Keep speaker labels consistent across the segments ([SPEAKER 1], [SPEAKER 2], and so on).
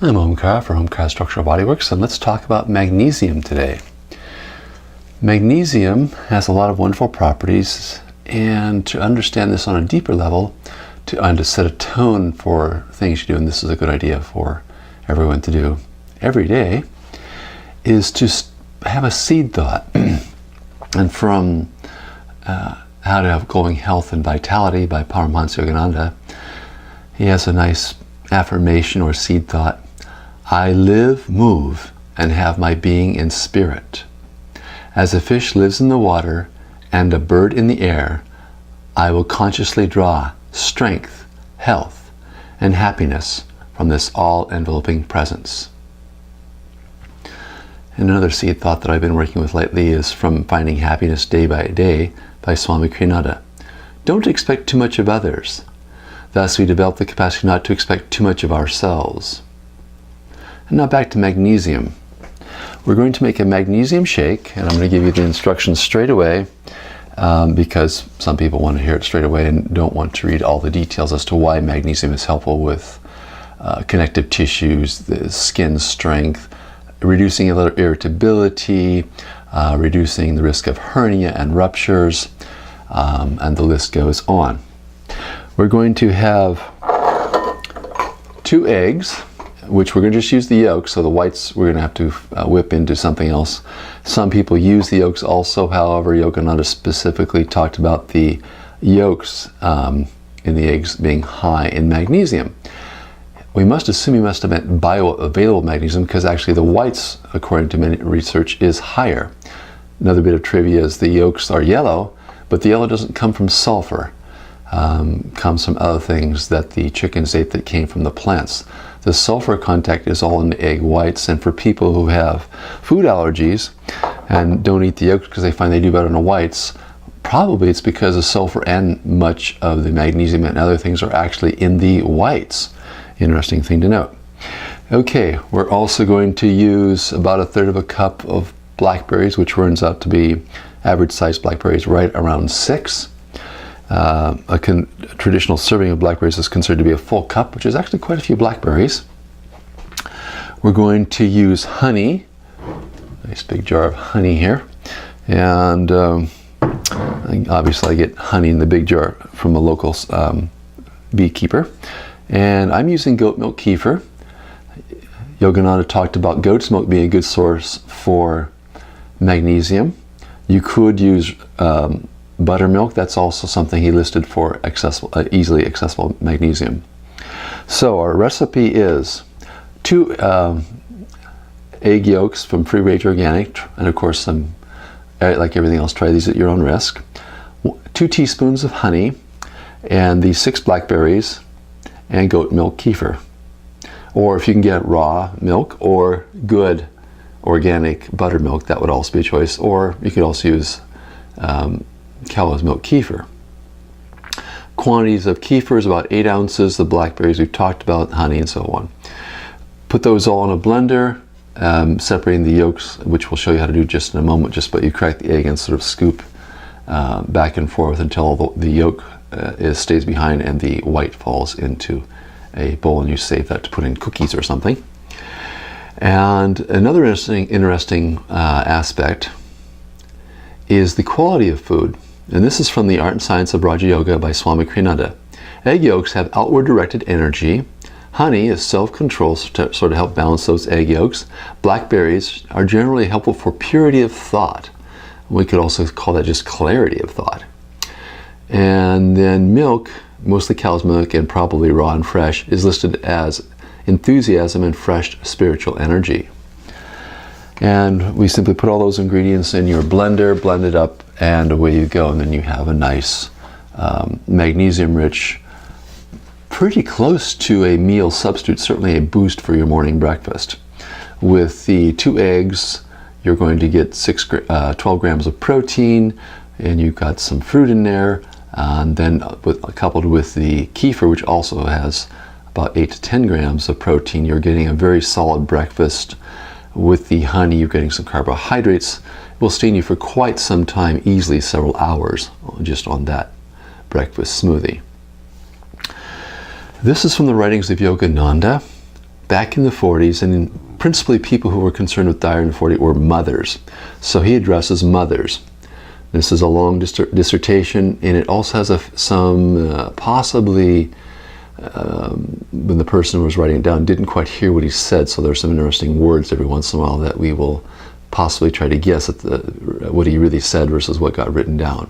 [SPEAKER 1] I'm Omkar for Omkar Structural Bodyworks, and let's talk about magnesium today. Magnesium has a lot of wonderful properties, and to understand this on a deeper level, to set a tone for things you do, and this is a good idea for everyone to do every day, is to have a seed thought. And from How to Have Glowing Health and Vitality by Paramahansa Yogananda, he has a nice affirmation or seed thought. I live, move, and have my being in spirit. As a fish lives in the water and a bird in the air, I will consciously draw strength, health, and happiness from this all-enveloping presence. And another seed thought that I've been working with lately is from Finding Happiness Day by Day by Swami Kriyananda. Don't expect too much of others. Thus we develop the capacity not to expect too much of ourselves. And now back to magnesium. We're going to make a magnesium shake, and I'm going to give you the instructions straight away because some people want to hear it straight away and don't want to read all the details as to why magnesium is helpful with connective tissues, the skin strength, reducing irritability, reducing the risk of hernia and ruptures, and the list goes on. We're going to have 2 eggs, which we're going to just use the yolks, so the whites we're going to have to whip into something else. Some people use the yolks also, however, Yogananda specifically talked about the yolks in the eggs being high in magnesium. We must assume he must have meant bioavailable magnesium, because actually the whites, according to many research, is higher. Another bit of trivia is the yolks are yellow, but the yellow doesn't come from sulphur. Comes from other things that the chickens ate that came from the plants. The sulfur content is all in the egg whites, and for people who have food allergies and don't eat the yolks because they find they do better on the whites, probably it's because the sulfur and much of the magnesium and other things are actually in the whites. Interesting thing to note. Okay, we're also going to use about 1/3 of a cup of blackberries, which turns out to be average size blackberries, right around 6. A traditional serving of blackberries is considered to be a full cup, which is actually quite a few blackberries. We're going to use honey, nice big jar of honey here, and obviously I get honey in the big jar from a local beekeeper, and I'm using goat milk kefir. Yogananda talked about goat's milk being a good source for magnesium. You could use buttermilk. That's also something he listed for easily accessible magnesium. So our recipe is 2 egg yolks from Free Range Organic, and of course like everything else, try these at your own risk. 2 teaspoons of honey, and the 6 blackberries, and goat milk kefir. Or if you can get raw milk or good organic buttermilk, that would also be a choice. Or you could also use cow's milk kefir. Quantities of kefir is about 8 ounces. The blackberries we've talked about, honey, and so on. Put those all in a blender, separating the yolks, which we'll show you how to do just in a moment. But you crack the egg and sort of scoop back and forth until the yolk stays behind and the white falls into a bowl, and you save that to put in cookies or something. And another interesting aspect is the quality of food. And this is from The Art and Science of Raja Yoga by Swami Kriyananda. Egg yolks have outward directed energy. Honey is self-control to sort of help balance those egg yolks. Blackberries are generally helpful for purity of thought. We could also call that just clarity of thought. And then milk, mostly cow's milk and probably raw and fresh, is listed as enthusiasm and fresh spiritual energy. And we simply put all those ingredients in your blender, blend it up, and away you go. And then you have a nice magnesium-rich, pretty close to a meal substitute, certainly a boost for your morning breakfast. With the 2 eggs, you're going to get 12 grams of protein, and you've got some fruit in there. And then coupled with the kefir, which also has about 8 to 10 grams of protein, you're getting a very solid breakfast. With the honey, you're getting some carbohydrates. It will sustain you for quite some time, easily several hours, just on that breakfast smoothie. This is from the writings of Yogananda. back in the 40s, and principally people who were concerned with diarrhea in the 40s were mothers. So he addresses mothers. This is a long dissertation, and it also has some possibly, when the person was writing it down, didn't quite hear what he said, so there's some interesting words every once in a while that we will possibly try to guess at what he really said versus what got written down.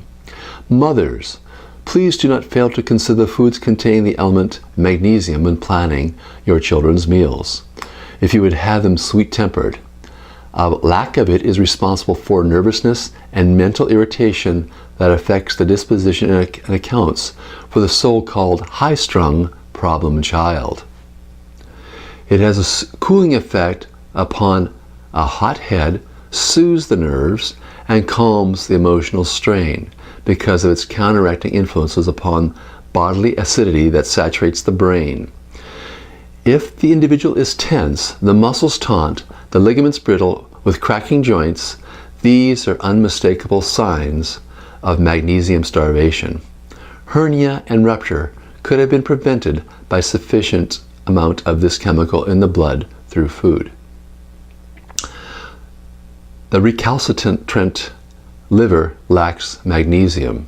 [SPEAKER 1] Mothers, please do not fail to consider foods containing the element magnesium when planning your children's meals. If you would have them sweet-tempered, a lack of it is responsible for nervousness and mental irritation that affects the disposition and accounts for the so-called high-strung problem child. It has a cooling effect upon a hot head, soothes the nerves, and calms the emotional strain because of its counteracting influences upon bodily acidity that saturates the brain. If the individual is tense, the muscles taut, the ligaments brittle, with cracking joints, these are unmistakable signs of magnesium starvation. Hernia and rupture could have been prevented by sufficient amount of this chemical in the blood through food. The recalcitrant liver lacks magnesium.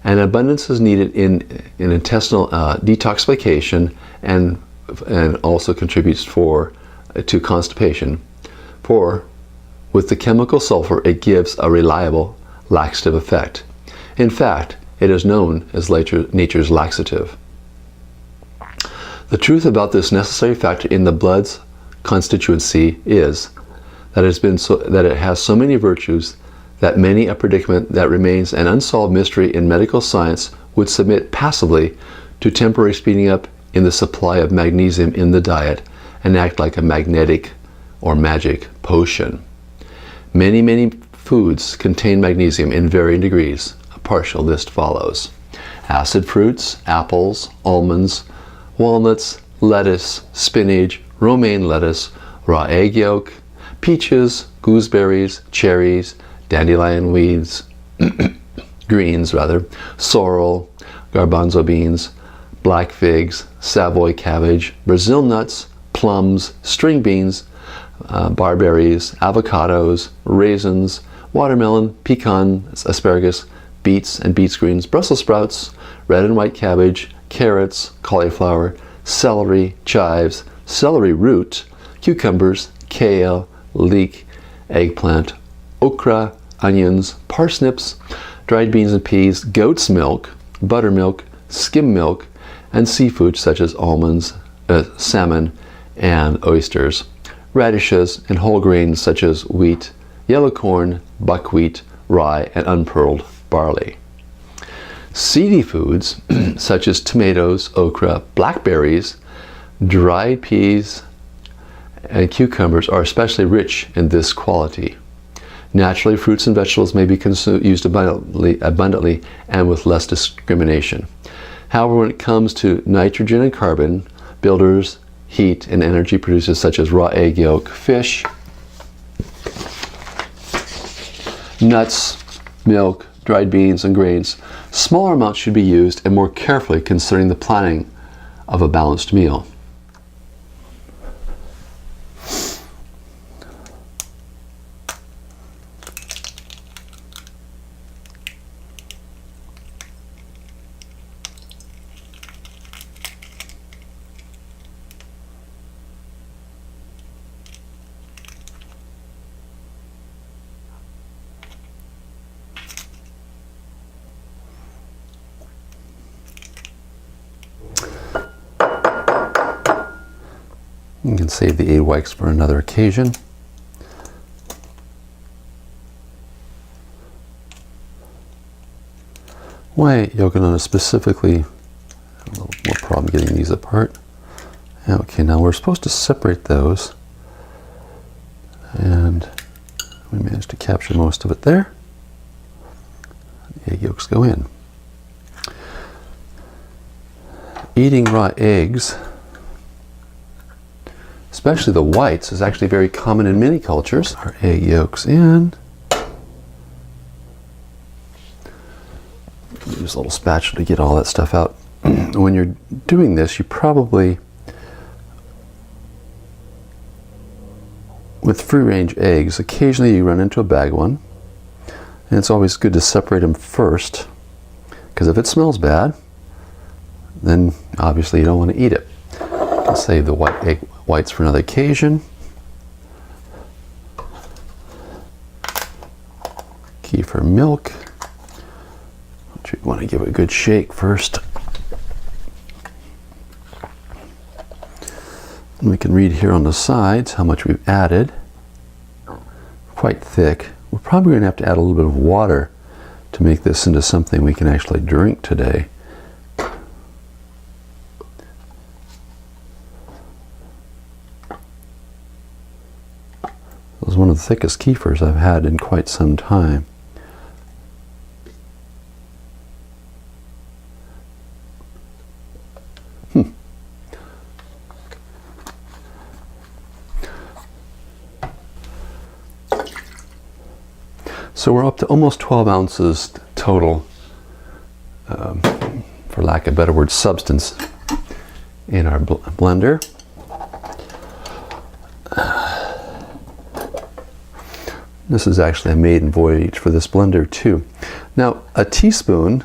[SPEAKER 1] An abundance is needed in intestinal detoxification and also contributes to constipation. For with the chemical sulphur, it gives a reliable laxative effect. In fact, it is known as nature's laxative. The truth about this necessary factor in the blood's constituency is that it has so many virtues that many a predicament that remains an unsolved mystery in medical science would submit passively to temporary speeding up in the supply of magnesium in the diet and act like a magnetic or magic potion. Many foods contain magnesium in varying degrees. A partial list follows. Acid fruits, apples, almonds, walnuts, lettuce, spinach, romaine lettuce, raw egg yolk, peaches, gooseberries, cherries, dandelion greens, sorrel, garbanzo beans, black figs, Savoy cabbage, Brazil nuts, plums, string beans, barberries, avocados, raisins, watermelon, pecans, asparagus, beets and beets greens, Brussels sprouts, red and white cabbage, carrots, cauliflower, celery, chives, celery root, cucumbers, kale, leek, eggplant, okra, onions, parsnips, dried beans and peas, goat's milk, buttermilk, skim milk, and seafood such as almonds, salmon, and oysters, radishes, and whole grains such as wheat, yellow corn, buckwheat, rye, and unpearled barley. Seedy foods such as tomatoes, okra, blackberries, dried peas, and cucumbers are especially rich in this quality. Naturally, fruits and vegetables may be used abundantly and with less discrimination. However, when it comes to nitrogen and carbon, builders, heat, and energy producers such as raw egg yolk, fish, nuts, milk, dried beans, and grains, smaller amounts should be used and more carefully considering the planning of a balanced meal. You can save the egg whites for another occasion. Why Yogananda specifically, a little more problem getting these apart. Okay, now we're supposed to separate those, and we managed to capture most of it there. The egg yolks go in. Eating raw eggs, especially the whites, is actually very common in many cultures. Our egg yolks in. Use a little spatula to get all that stuff out. When you're doing this, you probably with free-range eggs, occasionally you run into a bad one, and it's always good to separate them first, because if it smells bad, then obviously you don't want to eat it. I'll save the white egg whites for another occasion. Kefir milk, which we want to give it a good shake first. And we can read here on the sides how much we've added. Quite thick. We're probably going to have to add a little bit of water to make this into something we can actually drink today. This is one of the thickest kefirs I've had in quite some time. So we're up to almost 12 ounces total, for lack of a better word, substance in our blender. This is actually a maiden voyage for this blender too. Now a teaspoon,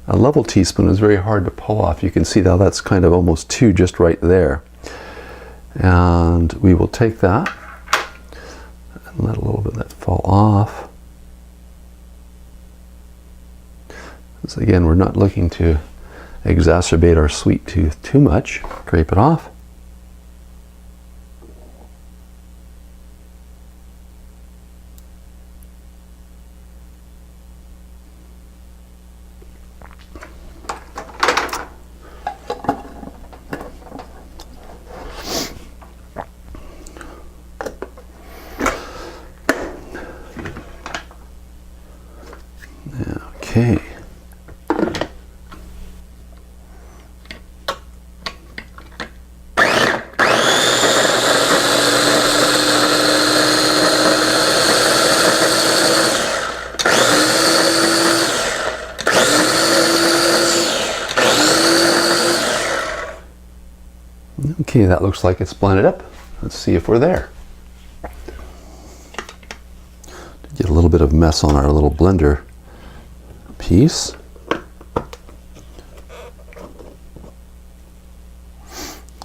[SPEAKER 1] a level teaspoon, is very hard to pull off. You can see how that's kind of almost two just right there. And we will take that and let a little bit of that fall off. So again, we're not looking to exacerbate our sweet tooth too much. Scrape it off. Okay. Okay, that looks like it's blended up. Let's see if we're there. Get a little bit of mess on our little blender piece.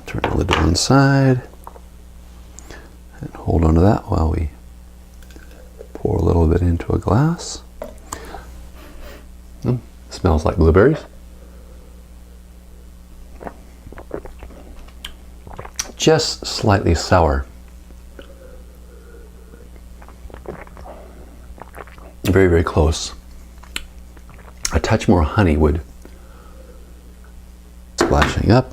[SPEAKER 1] Turn the lid to one side and hold on to that while we pour a little bit into a glass. Smells like blueberries. Just slightly sour. Very, very close. A touch more honey would. Splashing up.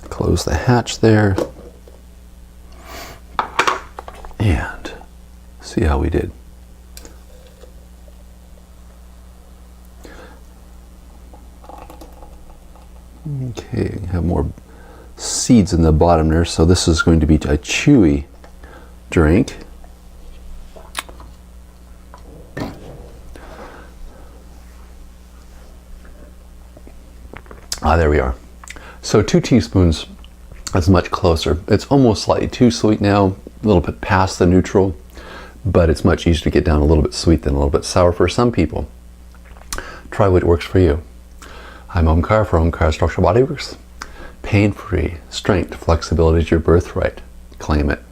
[SPEAKER 1] Close the hatch there. And see how we did. Okay, have more seeds in the bottom there, so this is going to be a chewy drink. There we are. So 2 teaspoons, that's much closer. It's almost slightly too sweet now, a little bit past the neutral, but it's much easier to get down a little bit sweet than a little bit sour for some people. Try what works for you. I'm Omkar for Omkar Structural Body Works. Pain-free, strength, flexibility is your birthright. Claim it.